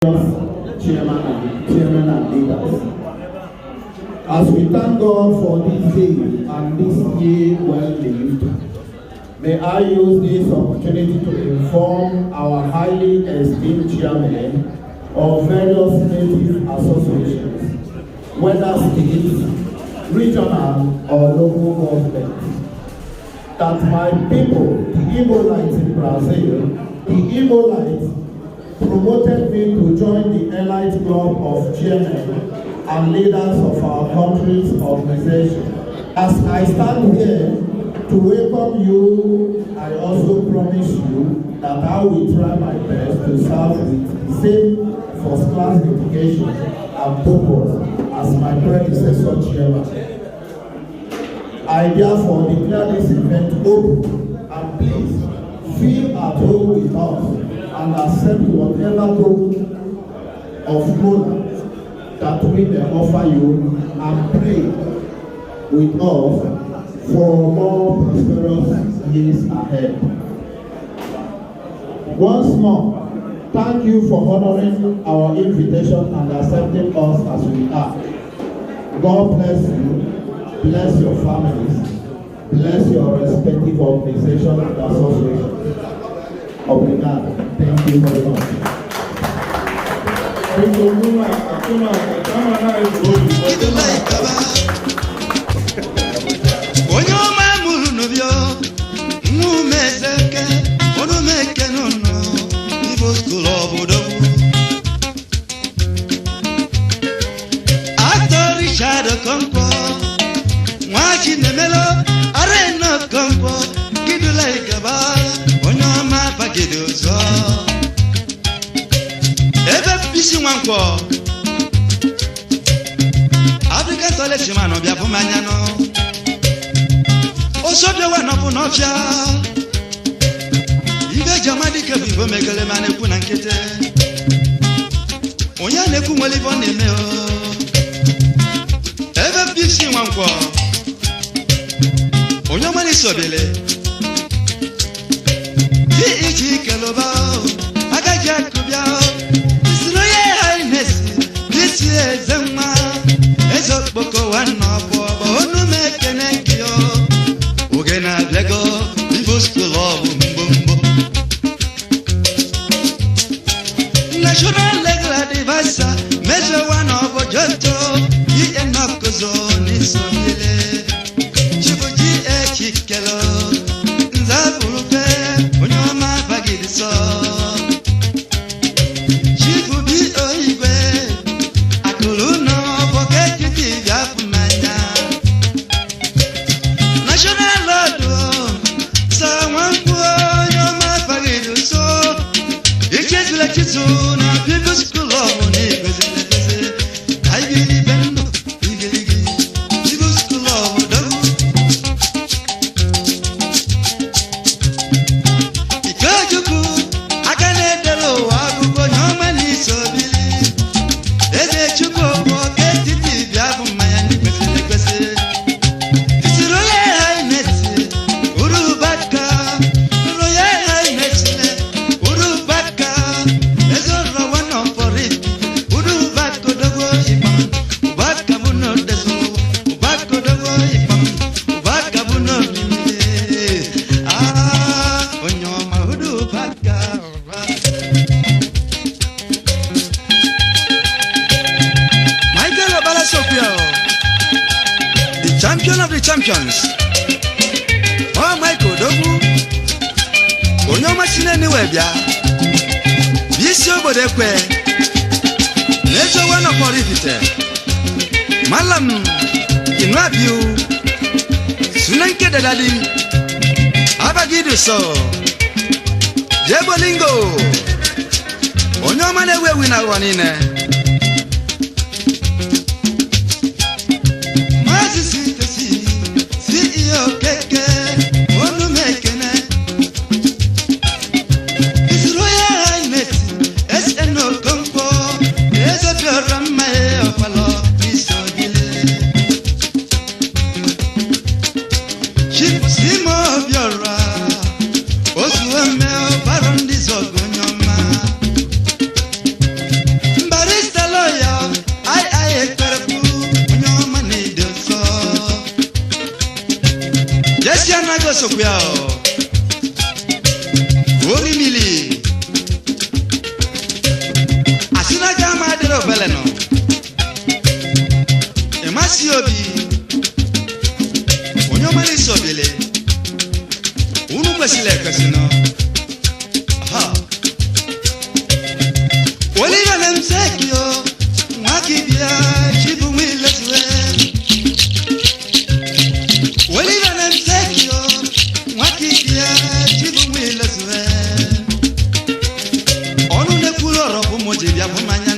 chairman and leaders. As we thank God for this day and this year well lived, may I use this opportunity to inform our highly esteemed chairman of various native associations, whether state, regional, or local government, that my people, the Igbo-lites in Brazil, the Igbo-lites promoted me to join the Elite Club of chairmen and leaders of our country's organization. As I stand here to welcome you, I also promise you that I will try my best to serve with the same first-class dedication and purpose as my predecessor chairman. I therefore declare this event open, and please feel at home with us and accept whatever token of honor that we may offer you, and pray with us for more prosperous years ahead. Once more, thank you for honoring our invitation and accepting us as we are. God bless you, bless your families, bless your respective organizations and associations. Obrigado. Thank you very much. African College man of Yapumaniano. Also, the one of Nofia. You get Jamaica before Megale Manepun and Kete. Oyane Kumolivon in Meo. Ever busy one for Oyamani Sobele. G. Kalobao, Agaja Kubiao. This is Zema, Ezok Boko and Nobo, Onu Mekenekio, Ugena Lego, Vivus to love Bumbo. National Legla Divasa, measure one of Ojoto, he and Nakozo, Nisomile, Chibuji Echikelo, Zaburupe, Unyoma Bagidiso. Champion of the champions. Oh, Michael Dogu. Onyoma sine ni webia. Bisi obode kwe. Nejo wana korifite. Malam inwabiu. Sunanke dadali. Abagidu so. Jebolingo. Onyoma newe wina wanine. sokuya Ori mili Asina jama dero beleno Emasi obi Onyo mali sobile Unu kwesile kwesino Aha Oliva lemsekio Mwakibia Chibu mwileswe Oliva lemsekio Mwakibia Chibu mwileswe Onu ne kulo robu moje bia mumanya